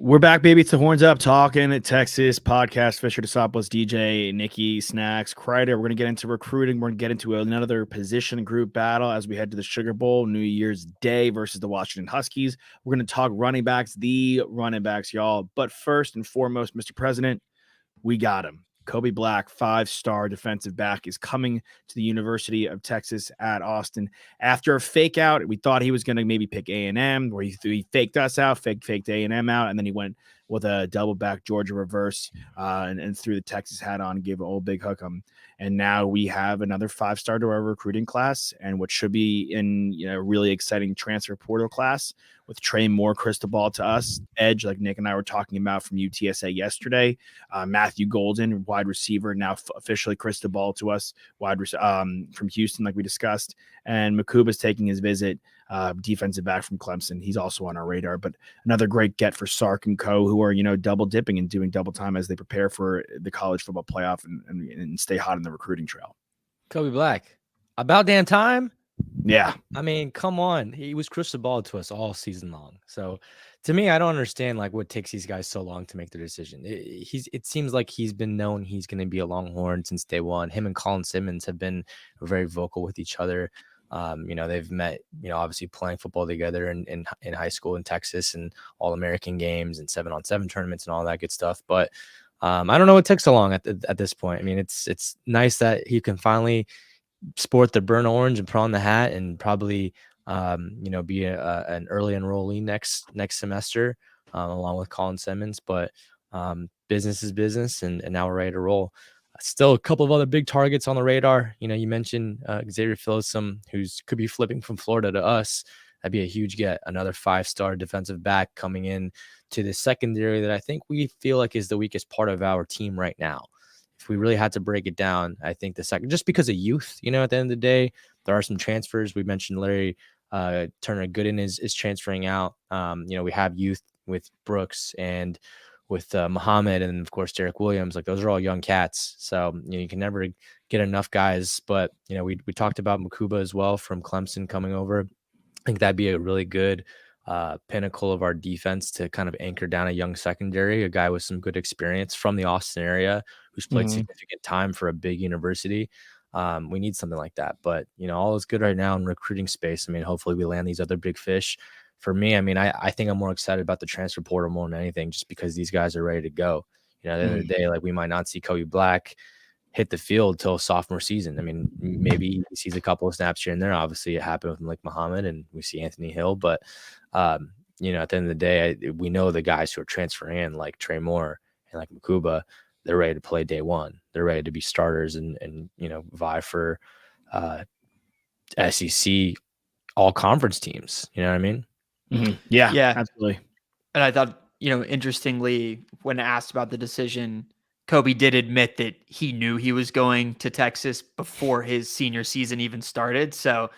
We're back, baby. It's the Horns Up talking at Texas podcast. Fisher DeSopoulos, DJ, Nikki, Snacks, Kreider. We're going to get into recruiting. We're going to get into another position group battle as we head to the Sugar Bowl, New Year's Day versus the Washington Huskies. We're going to talk running backs, y'all. But first and foremost, Mr. President, we got him. Kobe Black, 5-star defensive back, is coming to the University of Texas at Austin. After a fake out, we thought he was going to maybe pick A&M, where he faked us out, faked A&M out, and then he went with a double back Georgia reverse and threw the Texas hat on and gave an old big hook. And now we have another 5-star to our recruiting class, and what should be in really exciting transfer portal class with Trey Moore, crystal ball to us, edge, like Nick and I were talking about from UTSA yesterday. Matthew Golden, wide receiver, now officially crystal ball to us, from Houston, like we discussed. And Makuba's taking his visit, defensive back from Clemson. He's also on our radar, but another great get for Sark and co, who are, double dipping and doing double time as they prepare for the college football playoff and stay hot in the recruiting trail. Kobe Black, about damn time. Yeah. I mean, come on. He was crystal ball to us all season long. So to me, I don't understand what takes these guys so long to make their decision. It seems like he's been known he's going to be a Longhorn since day one. Him and Colin Simmons have been very vocal with each other. They've met, obviously playing football together in high school in Texas and All-American games and 7-on-7 tournaments and all that good stuff. But I don't know what takes so long at this point. I mean, it's nice that he can finally sport the burnt orange and put on the hat and probably, be an early enrollee next semester, along with Colin Simmons. But business is business, and now we're ready to roll. Still a couple of other big targets on the radar. You mentioned Xavier Phillipson, could be flipping from Florida to us. That'd be a huge get. Another 5-star defensive back coming in to the secondary that I think we feel like is the weakest part of our team right now. If we really had to break it down, I think the second, just because of youth, at the end of the day, there are some transfers. We mentioned Larry Turner Gooden is transferring out. We have youth with Brooks and with Muhammad, and of course Derek Williams. Like, those are all young cats, so you can never get enough guys. But we talked about Makuba as well from Clemson coming over. I think that'd be a really good pinnacle of our defense to kind of anchor down a young secondary, a guy with some good experience from the Austin area who's played significant time for a big university. We need something like that. But all is good right now in recruiting space. I mean, hopefully we land these other big fish. For me, I mean, I think I'm more excited about the transfer portal more than anything, just because these guys are ready to go. At the end of the day, we might not see Kobe Black hit the field till sophomore season. I mean, maybe he sees a couple of snaps here and there. Obviously, it happened with Malik Muhammad, and we see Anthony Hill. But at the end of the day, we know the guys who are transferring in, like Trey Moore and like Makuba, they're ready to play day one. They're ready to be starters and vie for SEC all conference teams. You know what I mean? Mm-hmm. Yeah, absolutely. And I thought, interestingly, when asked about the decision, Kobe did admit that he knew he was going to Texas before his senior season even started. So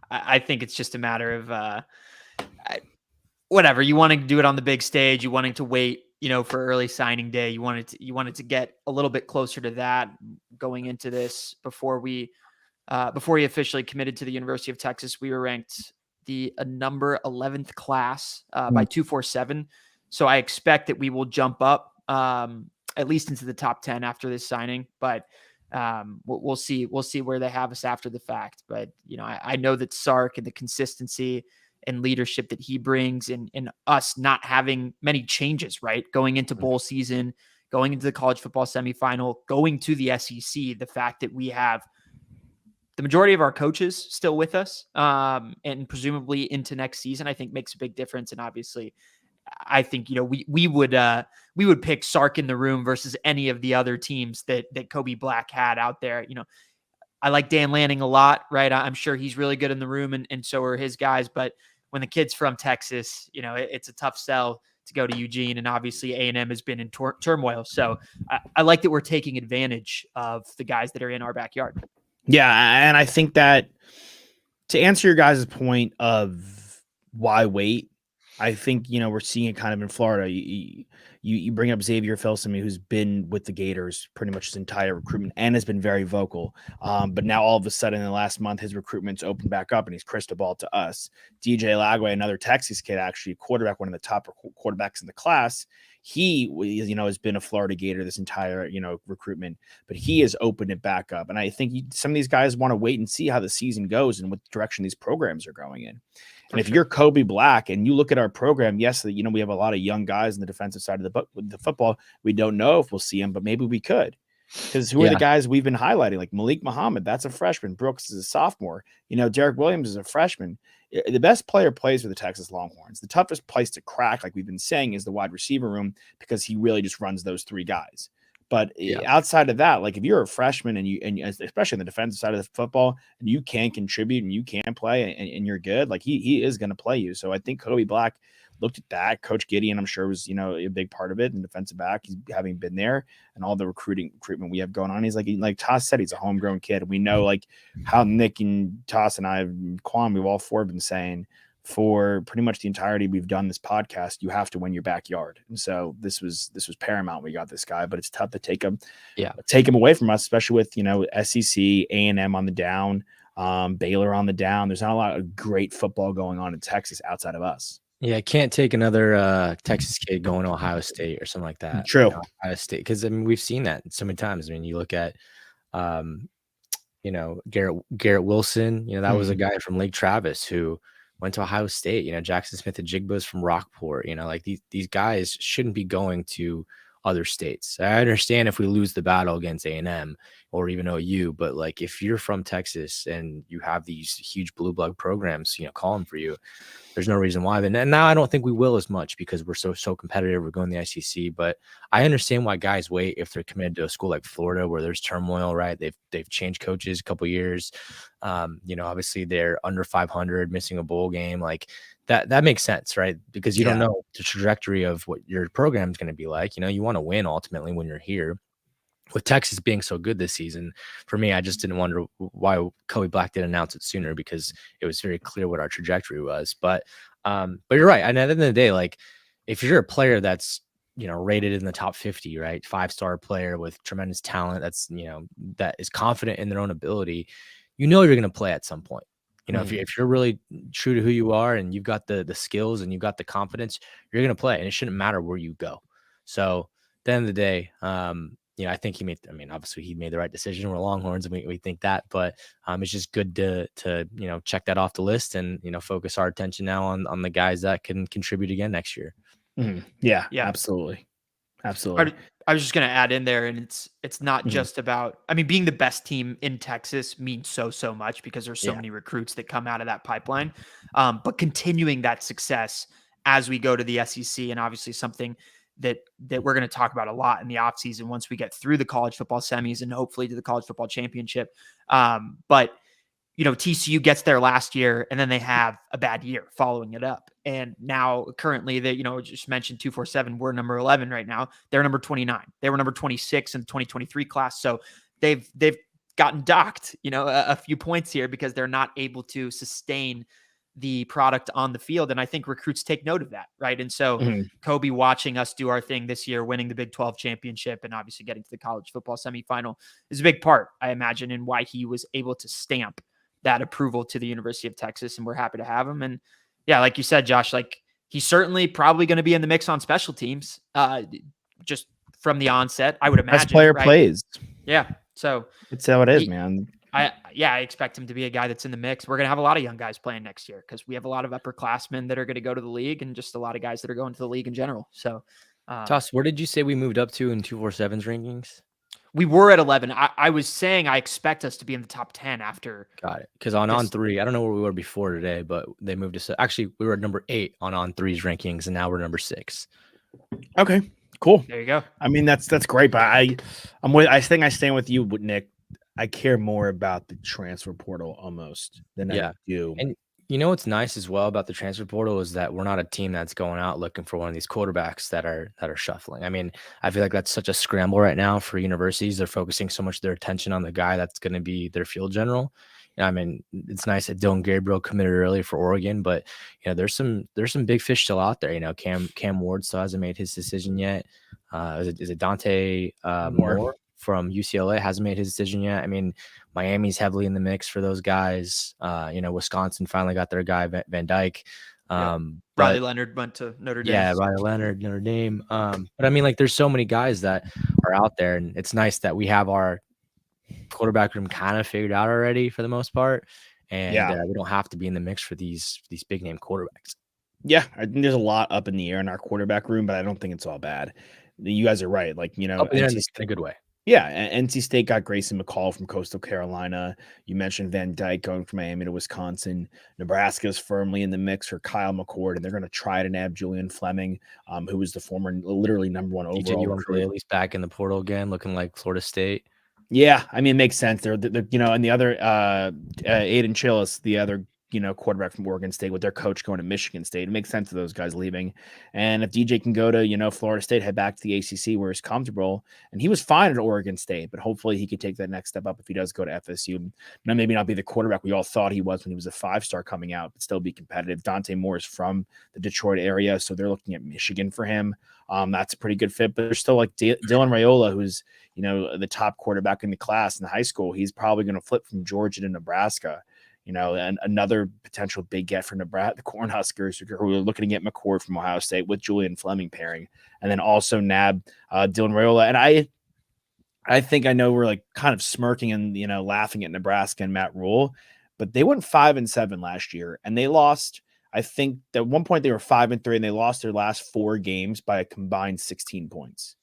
I think it's just a matter of whatever. You want to do it on the big stage. You wanting to wait, for early signing day. You wanted to get a little bit closer to that going into this before he officially committed to the University of Texas. We were ranked the number 11th class by 247. So I expect that we will jump up at least into the top 10 after this signing, but we'll see where they have us after the fact. But, I know that Sark and the consistency and leadership that he brings and us not having many changes, right? Going into bowl season, going into the college football semifinal, going to the SEC, the fact that we have the majority of our coaches still with us and presumably into next season, I think makes a big difference. And obviously I think, we would pick Sark in the room versus any of the other teams that Kobe Black had out there. I like Dan Lanning a lot, right? I'm sure he's really good in the room and so are his guys. But when the kid's from Texas, it's a tough sell to go to Eugene, and obviously A&M has been in turmoil. So I like that we're taking advantage of the guys that are in our backyard. Yeah, and I think that to answer your guys' point of why wait, I think, we're seeing it kind of in Florida. you bring up Xavier Filsaime, who's been with the Gators pretty much his entire recruitment and has been very vocal. But now all of a sudden in the last month, his recruitment's opened back up and he's crystal ball to us. DJ Lagway, another Texas kid, actually quarterback, one of the top quarterbacks in the class. He, has been a Florida Gator this entire, recruitment, but he has opened it back up. And I think some of these guys want to wait and see how the season goes and what direction these programs are going in. And if you're Kobe Black and you look at our program, yes, we have a lot of young guys on the defensive side of the football. We don't know if we'll see them, but maybe we could. Because who are the guys we've been highlighting? Like Malik Muhammad, that's a freshman. Brooks is a sophomore. Derek Williams is a freshman. The best player plays for the Texas Longhorns. The toughest place to crack, like we've been saying, is the wide receiver room because he really just runs those three guys. But outside of that, like if you're a freshman and especially on the defensive side of the football, and you can contribute and you can play and you're good, like he is going to play you. So I think Kobe Black looked at that. Coach Gideon, I'm sure, was a big part of it. And defensive back, he's having been there, and all the recruitment we have going on. He's like Toss said, he's a homegrown kid. We know like how Nick and Toss and I and Quan, we've all four been saying for pretty much the entirety we've done this podcast, you have to win your backyard. And so this was paramount. We got this guy, but it's tough to take him away from us, especially with SEC, A&M on the down, Baylor on the down. There's not a lot of great football going on in Texas outside of us. Yeah, I can't take another Texas kid going to Ohio State or something like that. True. Ohio State, because we've seen that so many times. You look at Garrett Wilson, that was a guy from Lake Travis who went to Ohio State. Jackson Smith-Njigba's from Rockport. Like these guys shouldn't be going to other states. I understand if we lose the battle against A&M or even OU, but like if you're from Texas and you have these huge blue blood programs, calling for you, there's no reason why. And now I don't think we will as much because we're so competitive. We're going to the SEC, but I understand why guys wait if they're committed to a school like Florida where there's turmoil, right? They've changed coaches a couple years. Obviously they're under 500, missing a bowl game. Like that makes sense, right? Because you don't know the trajectory of what your program is going to be like. You want to win ultimately when you're here. With Texas being so good this season, for me, I just didn't wonder why Kobe Black didn't announce it sooner because it was very clear what our trajectory was. But you're right. And at the end of the day, like if you're a player that's rated in the top 50, right, 5-star player with tremendous talent, that's that is confident in their own ability, you're going to play at some point. If you're really true to who you are and you've got the skills and you've got the confidence, you're going to play, and it shouldn't matter where you go. So at the end of the day, I think obviously he made the right decision. We're Longhorns and we think that, but it's just good to check that off the list and, focus our attention now on the guys that can contribute again next year. Mm-hmm. Yeah, absolutely. Absolutely. I was just going to add in there, and it's not just about, being the best team in Texas means so much because there's so many recruits that come out of that pipeline. But continuing that success as we go to the SEC, and obviously something that we're going to talk about a lot in the offseason once we get through the college football semis and hopefully to the college football championship. But TCU gets there last year and then they have a bad year following it up. And now currently they, just mentioned 247, we're number 11 right now. They're number 29. They were number 26 in the 2023 class. So they've gotten docked, a few points here because they're not able to sustain the product on the field. And I think recruits take note of that. Right. And so Kobe watching us do our thing this year, winning the Big 12 championship and obviously getting to the college football semifinal is a big part, I imagine, in why he was able to stamp that approval to the University of Texas. And we're happy to have him. And yeah, like you said, Josh, like he's certainly probably going to be in the mix on special teams, just from the onset, I would imagine. Best player plays. Yeah. So it's how it is, man. I expect him to be a guy that's in the mix. We're going to have a lot of young guys playing next year because we have a lot of upperclassmen that are going to go to the league and just a lot of guys that are going to the league in general. So, Toss, where did you say we moved up to in 247's rankings? We were at 11. I was saying I expect us to be in the top 10 after. Got it. Because on 3, I don't know where we were before today, but they moved us. Actually, we were at number 8 on 3's rankings, and now we're number 6. Okay, cool. There you go. That's great, but I think I stand with you, Nick. I care more about the transfer portal almost than I do. And what's nice as well about the transfer portal is that we're not a team that's going out looking for one of these quarterbacks that are shuffling. I feel like that's such a scramble right now for universities. They're focusing so much of their attention on the guy that's going to be their field general. I mean, it's nice that Dylan Gabriel committed early for Oregon, but there's some big fish still out there. Cam Ward still hasn't made his decision yet. Is it Dante Moore from UCLA hasn't made his decision yet? I mean, Miami's heavily in the mix for those guys. Wisconsin finally got their guy Van Dyke. Riley Leonard went to Notre Dame. Yeah, Riley Leonard, Notre Dame. But I mean, like, there's so many guys that are out there, and it's nice that we have our quarterback room kind of figured out already for the most part, and we don't have to be in the mix for these big name quarterbacks. Yeah, I think there's a lot up in the air in our quarterback room, but I don't think it's all bad. You guys are right. Like, in a good way. Yeah, NC State got Grayson McCall from Coastal Carolina. You mentioned Van Dyke going from Miami to Wisconsin. Nebraska's firmly in the mix for Kyle McCord, and they're going to try to nab Julian Fleming, who was the former, literally number one overall. At least back in the portal again, looking like Florida State. Yeah, I mean, it makes sense. They're and the other Aiden Chillis, the other quarterback from Oregon State, with their coach going to Michigan State. It makes sense of those guys leaving. And if DJ can go to, Florida State, head back to the ACC where he's comfortable, and he was fine at Oregon State, but hopefully he could take that next step up if he does go to FSU. Now, maybe not be the quarterback we all thought he was when he was a 5-star coming out, but still be competitive. Dante Moore is from the Detroit area, so they're looking at Michigan for him. That's a pretty good fit, but there's still like Dylan Raiola, who's, the top quarterback in the class in high school. He's probably going to flip from Georgia to Nebraska. And another potential big get for Nebraska, the Cornhuskers, who are looking to get McCord from Ohio State with Julian Fleming pairing, and then also nab Dylan Raiola. And I think I know we're like kind of smirking and laughing at Nebraska and Matt Rule, but they went 5-7 last year, and they lost. I think at one point they were 5-3, and they lost their last 4 games by a combined 16 points.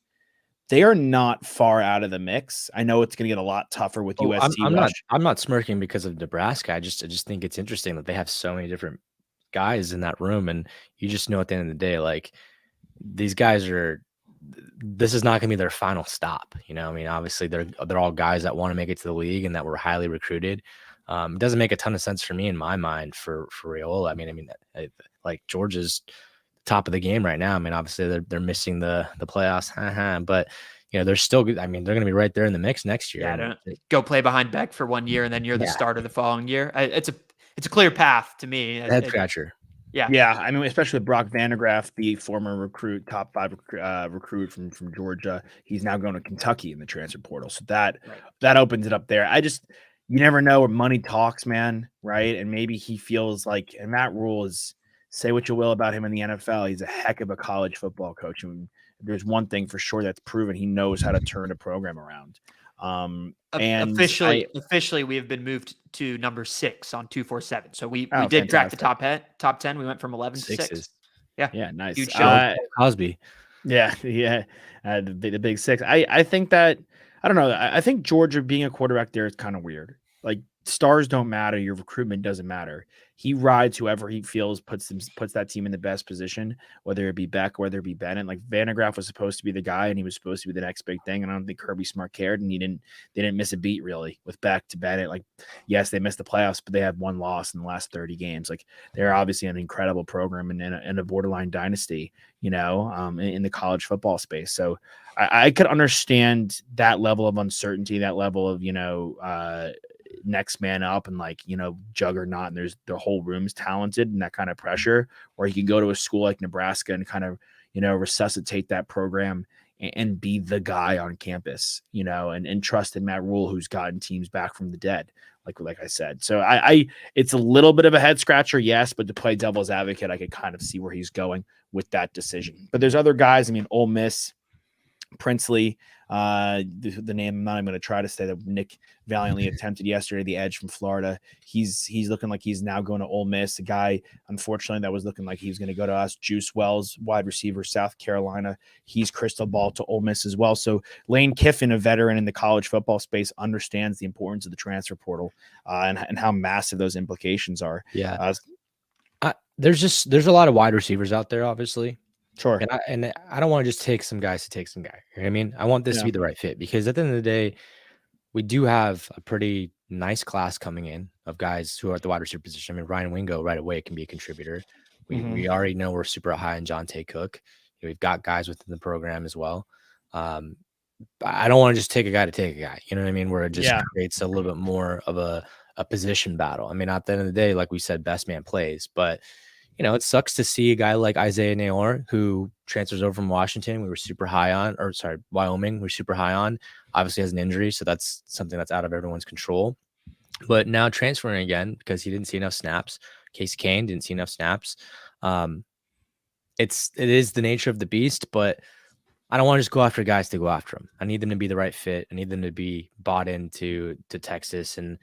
They are not far out of the mix. I know it's going to get a lot tougher with USC. I'm not smirking because of Nebraska. I just think it's interesting that they have so many different guys in that room, and you just know at the end of the day, like, these guys this is not going to be their final stop. I mean, obviously they're all guys that want to make it to the league and that were highly recruited. It doesn't make a ton of sense for me in my mind for Raiola. I mean, like, Georgia's top of the game right now. I mean, obviously they're missing the playoffs, but they're still good. I mean, they're going to be right there in the mix next year. Yeah, go play behind Beck for 1 year, and then you're the starter the following year. It's a clear path to me. Head scratcher. Yeah. I mean, especially with Brock Vandergraff, the former top 5 recruit from Georgia. He's now going to Kentucky in the transfer portal, so that opens it up there. You never know where money talks, man, right? And maybe he feels like, and Matt Rule is. Say what you will about him in the NFL, he's a heck of a college football coach. And there's one thing for sure that's proven: he knows how to turn a program around. And officially, we have been moved to number 6 on 247. So we did crack the top 10. We went from 11 to 6. Yeah, nice. Huge show. Cosby. Yeah. The big 6. I think that I don't know. I think Georgia being a quarterback there is kind of weird. Like, stars don't matter. Your recruitment doesn't matter. He rides whoever he feels puts that team in the best position, whether it be Beck, whether it be Bennett. Like, Vandergraff was supposed to be the guy, and he was supposed to be the next big thing. And I don't think Kirby Smart cared, and they didn't miss a beat really with Beck to Bennett. Like, yes, they missed the playoffs, but they had 1 loss in the last 30 games. Like, they're obviously an incredible program and a borderline dynasty, in the college football space. So I could understand that level of uncertainty, that level of next man up and juggernaut, and there's the whole room's talented and that kind of pressure, or he can go to a school like Nebraska and kind of resuscitate that program and be the guy on campus, and trust in Matt Rule, who's gotten teams back from the dead, like I said. So it's a little bit of a head scratcher, yes, but to play devil's advocate, I could kind of see where he's going with that decision. But there's other guys. I mean, Ole Miss, Princely, the name I'm not even going to try to say that Nick valiantly attempted yesterday, the edge from Florida. He's looking like he's now going to Ole Miss. A guy, unfortunately, that was looking like he was going to go to us. Juice Wells, wide receiver, South Carolina. He's crystal ball to Ole Miss as well. So Lane Kiffin, a veteran in the college football space, understands the importance of the transfer portal and how massive those implications are. Yeah. There's a lot of wide receivers out there, obviously. Sure. And I don't want to just take some guys to take some guy. You know what I mean? I want this to be the right fit, because at the end of the day, we do have a pretty nice class coming in of guys who are at the wide receiver position. I mean, Ryan Wingo right away can be a contributor. We already know we're super high on John Tay Cook. We've got guys within the program as well. I don't want to just take a guy to take a guy. You know what I mean? Where it just creates a little bit more of a a position battle. I mean, at the end of the day, like we said, best man plays, but it sucks to see a guy like Isaiah Nayor, who transfers over from Washington. We were super high on, or sorry, Wyoming. We're super high on. Obviously has an injury, so that's something that's out of everyone's control. But now transferring again because he didn't see enough snaps. Case Kane didn't see enough snaps. It is the nature of the beast, but I don't want to just go after guys to go after them. I need them to be the right fit. I need them to be bought into Texas and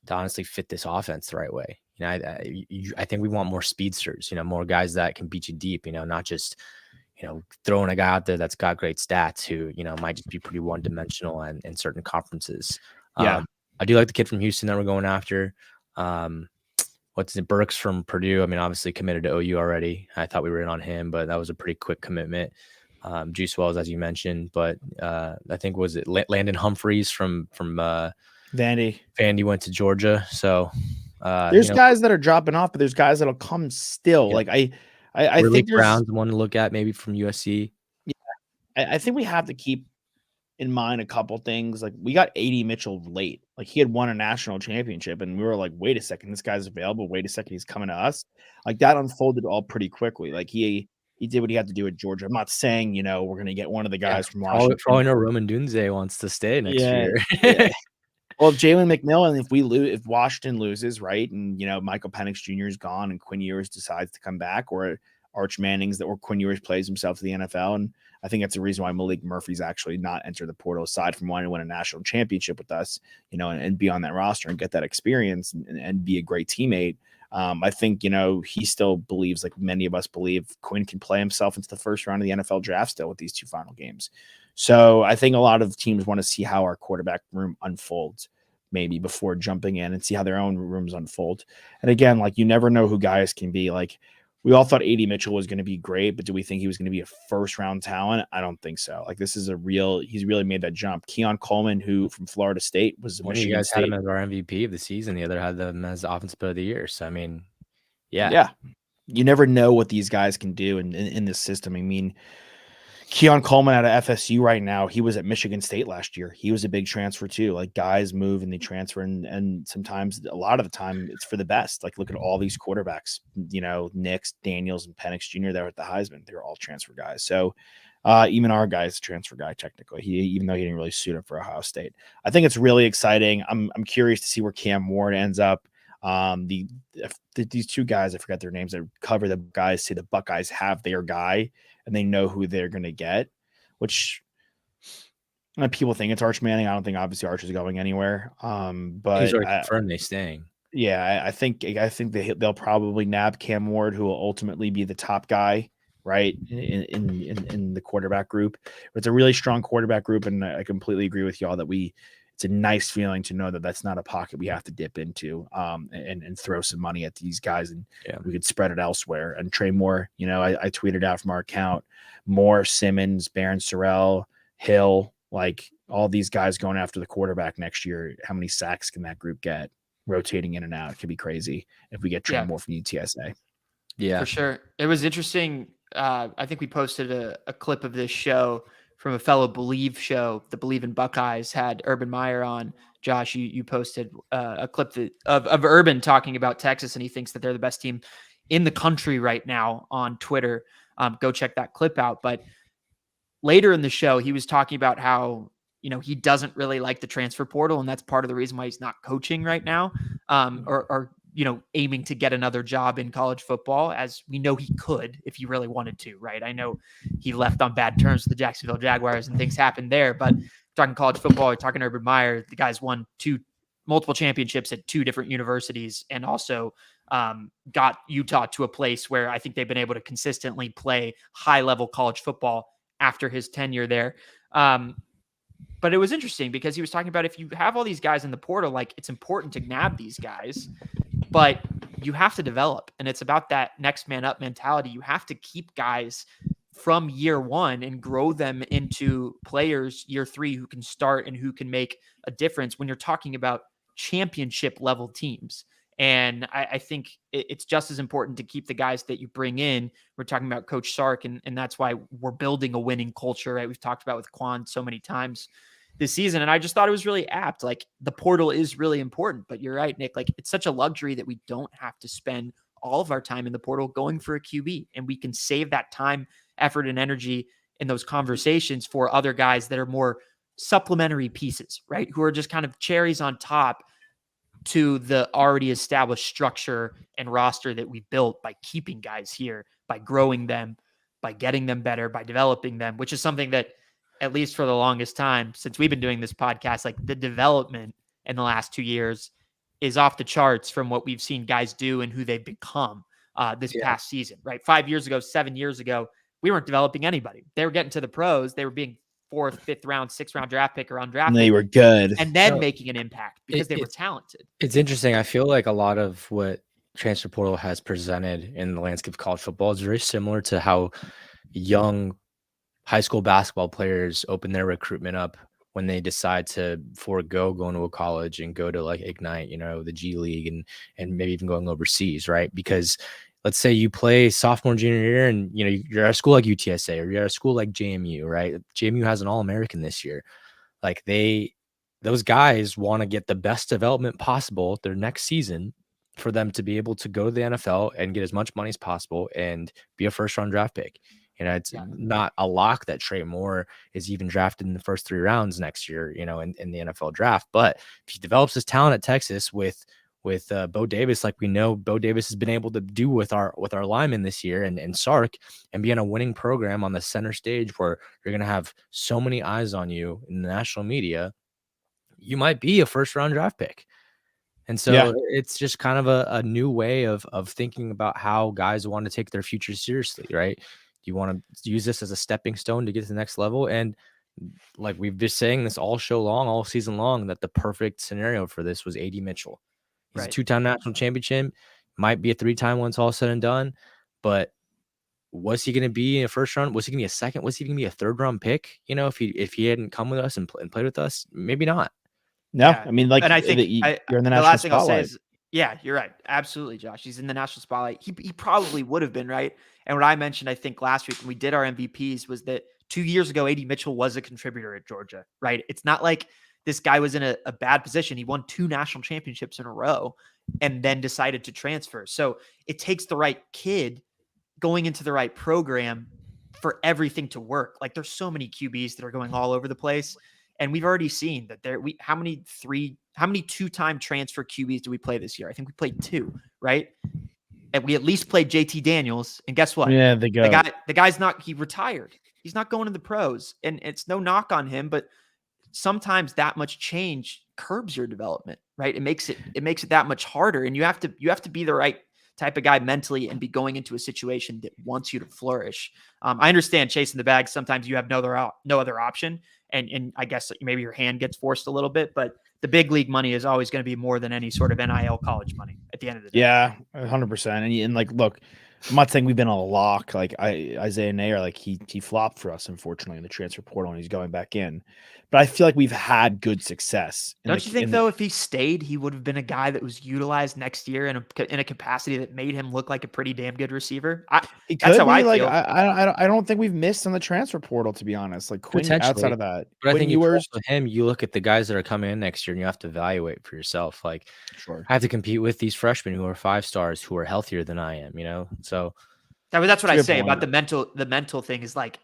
to honestly fit this offense the right way. I think we want more speedsters, more guys that can beat you deep, not just, throwing a guy out there that's got great stats who, might just be pretty one-dimensional in certain conferences. Yeah. I do like the kid from Houston that we're going after. Burks from Purdue. I mean, obviously committed to OU already. I thought we were in on him, but that was a pretty quick commitment. Juice Wells, as you mentioned, but I think was it Landon Humphreys from Vandy went to Georgia. So there's guys that are dropping off, but there's guys that'll come still. Yeah. Like I think there's Brown's one to look at, maybe from USC. Yeah, I think we have to keep in mind a couple things. Like we got A.D. Mitchell late. Like he had won a national championship, and we were like, wait a second, this guy's available. Wait a second, he's coming to us. Like that unfolded all pretty quickly. Like he did what he had to do at Georgia. I'm not saying, we're gonna get one of the guys from Washington. Probably no Roman Dunze wants to stay next year. Yeah. Well, if Jalen McMillan, if Washington loses, right, and Michael Penix Jr. is gone and Quinn Ewers decides to come back, or Arch Manning's or Quinn Ewers plays himself to the NFL, and I think that's the reason why Malik Murphy's actually not entered the portal, aside from wanting to win a national championship with us, and be on that roster and get that experience and be a great teammate. I think, he still believes, like many of us believe, Quinn can play himself into the first round of the NFL draft still with these two final games. So I think a lot of teams want to see how our quarterback room unfolds maybe before jumping in and see how their own rooms unfold. And again, like you never know who guys can be. Like we all thought A.D. Mitchell was going to be great, but do we think he was going to be a first round talent? I don't think so. Like this is he's really made that jump. Keon Coleman, who from Florida State was one of you guys had him as our MVP of the season. The other had them as offensive player of the year. So, I mean, yeah. You never know what these guys can do in this system. I mean, Keon Coleman out of FSU right now, he was at Michigan State last year. He was a big transfer too. Like guys move and they transfer, and sometimes, a lot of the time, it's for the best. Like look at all these quarterbacks, Nix, Daniels, and Penix Jr. there at the Heisman. They're all transfer guys. So even our guy is a transfer guy technically. Even though he didn't really suit up for Ohio State. I think it's really exciting. I'm curious to see where Cam Ward ends up. These two guys, I forgot their names, that cover the guys, say the Buckeyes have their guy and they know who they're going to get, which people think it's Arch Manning. I don't think obviously Arch is going anywhere. But he's already confirmed they're staying. Yeah, I think they'll probably nab Cam Ward, who will ultimately be the top guy, right, in the quarterback group. It's a really strong quarterback group, and I completely agree with y'all that it's a nice feeling to know that that's not a pocket we have to dip into and throw some money at these guys, and we could spread it elsewhere. And Trey Moore, I tweeted out from our account, Moore, Simmons, Barron Sorrell, Hill, like all these guys going after the quarterback next year. How many sacks can that group get rotating in and out? It could be crazy if we get Trey Moore from UTSA. Yeah, for sure. It was interesting. I think we posted a clip of this show from a fellow Believe show. The Believe in Buckeyes had Urban Meyer on. Josh, you posted a clip of Urban talking about Texas, and he thinks that they're the best team in the country right now on Twitter. Go check that clip out. But later in the show, he was talking about how, he doesn't really like the transfer portal, and that's part of the reason why he's not coaching right now, or aiming to get another job in college football, as we know he could if he really wanted to, right? I know he left on bad terms with the Jacksonville Jaguars and things happened there, but talking college football, we're talking Urban Meyer, the guy's won multiple championships at 2 different universities, and also got Utah to a place where I think they've been able to consistently play high-level college football after his tenure there. But it was interesting because he was talking about, if you have all these guys in the portal, like it's important to nab these guys, but you have to develop, and it's about that next man up mentality. You have to keep guys from year one and grow them into players year 3 who can start and who can make a difference when you're talking about championship level teams. And I think it's just as important to keep the guys that you bring in. We're talking about Coach Sark, and that's why we're building a winning culture, right? We've talked about with Quan so many times. this season. And I just thought it was really apt. Like the portal is really important, but you're right, Nick. Like it's such a luxury that we don't have to spend all of our time in the portal going for a QB, and we can save that time, effort, and energy in those conversations for other guys that are more supplementary pieces, right? Who are just kind of cherries on top to the already established structure and roster that we built by keeping guys here, by growing them, by getting them better, by developing them, which is something that, at least for the longest time since we've been doing this podcast, like the development in the last 2 years is off the charts from what we've seen guys do and who they've become this past season, right? 5 years ago, 7 years ago, we weren't developing anybody. They were getting to the pros. They were being 4th, 5th round, 6th round draft pick or undrafted. And they were good. And then making an impact because they were talented. It's interesting. I feel like a lot of what transfer portal has presented in the landscape of college football is very similar to how young high school basketball players open their recruitment up when they decide to forego going to a college and go to like Ignite, the G League and maybe even going overseas, right? Because let's say you play sophomore, junior year, and you're at a school like UTSA or you're at a school like JMU, right? JMU has an All-American this year. Like those guys want to get the best development possible their next season for them to be able to go to the NFL and get as much money as possible and be a first-round draft pick. It's not a lock that Trey Moore is even drafted in the first 3 rounds next year, in the NFL draft. But if he develops his talent at Texas with Bo Davis, like we know Bo Davis has been able to do with our linemen this year and Sark, and be in a winning program on the center stage where you're going to have so many eyes on you in the national media, you might be a first-round draft pick. And so it's just kind of a new way of thinking about how guys want to take their future seriously, right? You want to use this as a stepping stone to get to the next level. And like we've been saying this all season long, that the perfect scenario for this was AD Mitchell. He's a 2-time national champion, might be a 3-time once all said and done. But was he going to be in a first round? Was he going to be a second? Was he going to be a 3rd-round pick? If he hadn't come with us and played with us, maybe not. No, I mean, like, and I think you're in the national the last thing spotlight. I'll say is, yeah, you're right. Absolutely, Josh. He's in the national spotlight. He probably would have been, right? And what I mentioned, I think last week when we did our MVPs, was that 2 years ago, AD Mitchell was a contributor at Georgia, right? It's not like this guy was in a bad position. He won 2 national championships in a row and then decided to transfer. So it takes the right kid going into the right program for everything to work. Like there's so many QBs that are going all over the place. And we've already seen that how many 2-time transfer QBs do we play this year? I think we played 2, right? And we at least played JT Daniels. And guess what? Yeah, the guy's he retired. He's not going to the pros. And it's no knock on him, but sometimes that much change curbs your development, right? It makes it that much harder. And you have to be the right type of guy mentally and be going into a situation that wants you to flourish. I understand chasing the bag. Sometimes you have no other option. And I guess maybe your hand gets forced a little bit, but the big league money is always going to be more than any sort of NIL college money at the end of the day. Yeah, 100%. And like, look, I'm not saying we've been a lock. Like Isaiah Nair, like he flopped for us, unfortunately, in the transfer portal, and he's going back in. But I feel like we've had good success. Don't you think, though, if he stayed, he would have been a guy that was utilized next year in a capacity that made him look like a pretty damn good receiver? That's how I feel. I don't think we've missed on the transfer portal, to be honest. Like Quinn, outside of that, but I think for him, you look at the guys that are coming in next year, and you have to evaluate for yourself. Like, I have to compete with these freshmen who are 5 stars, who are healthier than I am. So that's what I say about the mental thing is like,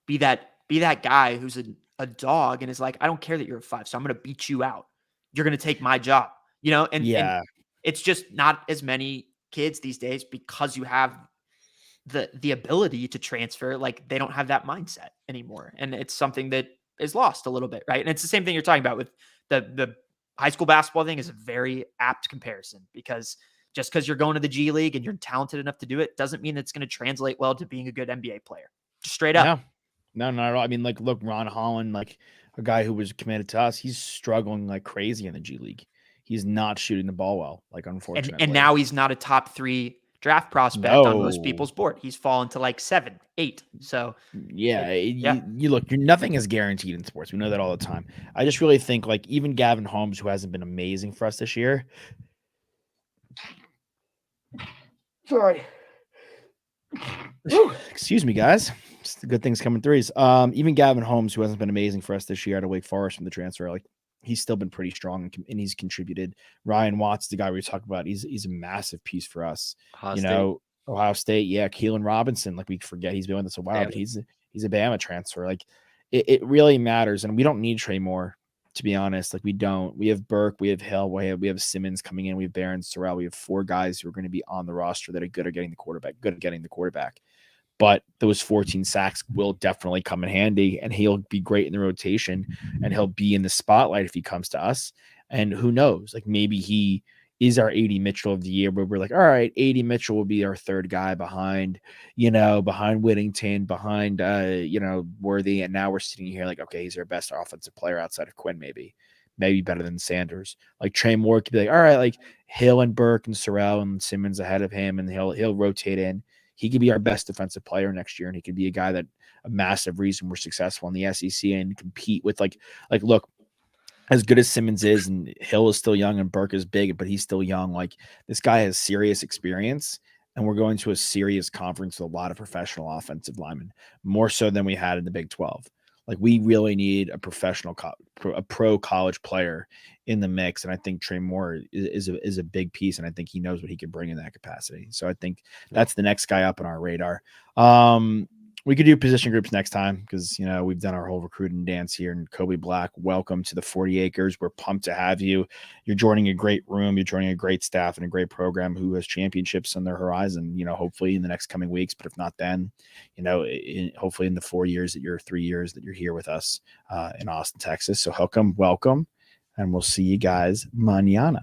be that guy who's a dog and is like, I don't care that you're a 5, so I'm going to beat you out. You're going to take my job, and it's just not as many kids these days because you have the ability to transfer. Like they don't have that mindset anymore. And it's something that is lost a little bit. Right. And it's the same thing you're talking about with the high school basketball thing is a very apt comparison, because just because you're going to the G League and you're talented enough to do it doesn't mean it's going to translate well to being a good NBA player. Just straight up. No, not at all. I mean, like, look, Ron Holland, like a guy who was committed to us, he's struggling like crazy in the G League. He's not shooting the ball well, like, unfortunately. And now he's not a top 3 draft prospect on most people's board. He's fallen to like 7, 8. So you look, nothing is guaranteed in sports. We know that all the time. I just really think like even Gavin Holmes, who hasn't been amazing for us this year. Sorry. Excuse me, guys. Just the good things coming threes. Even Gavin Holmes, who hasn't been amazing for us this year out of Wake Forest from the transfer, like he's still been pretty strong and he's contributed. Ryan Watts, the guy we talked about, he's a massive piece for us. Ohio You State. know, Ohio State, yeah. Keelan Robinson, like we forget he's been with us a while, but he's a Bama transfer. Like it really matters, and we don't need Trey Moore, to be honest. Like we don't. We have Burke, we have Hill, we have Simmons coming in, we have Barron, Sorrell. We have 4 guys who are going to be on the roster that are good at getting the quarterback. But those 14 sacks will definitely come in handy, and he'll be great in the rotation, and he'll be in the spotlight if he comes to us. And who knows, like maybe he is our 80 Mitchell of the year, where we're like, all right, 80 Mitchell will be our third guy behind Whittington, behind, Worthy. And now we're sitting here like, okay, he's our best offensive player outside of Quinn, maybe better than Sanders. Like Trey Moore could be like, all right, like Hill and Burke and Sorrell and Simmons ahead of him, and he'll rotate in. He could be our best defensive player next year, and he could be a guy that a massive reason we're successful in the SEC and compete with like look, as good as Simmons is, and Hill is still young and Burke is big, but he's still young. Like this guy has serious experience, and we're going to a serious conference with a lot of professional offensive linemen, more so than we had in the Big 12. Like we really need a professional, a pro college player in the mix, and I think Trey Moore is a big piece, and I think he knows what he can bring in that capacity. So I think that's the next guy up on our radar. We could do position groups next time because we've done our whole recruiting dance here. And Kobe Black, welcome to the 40 acres. We're pumped to have you. You're joining a great room. You're joining a great staff and a great program who has championships on their horizon. Hopefully in the next coming weeks, but if not then, hopefully in the 4 years that 3 years that you're here with us in Austin, Texas. So welcome, and we'll see you guys mañana.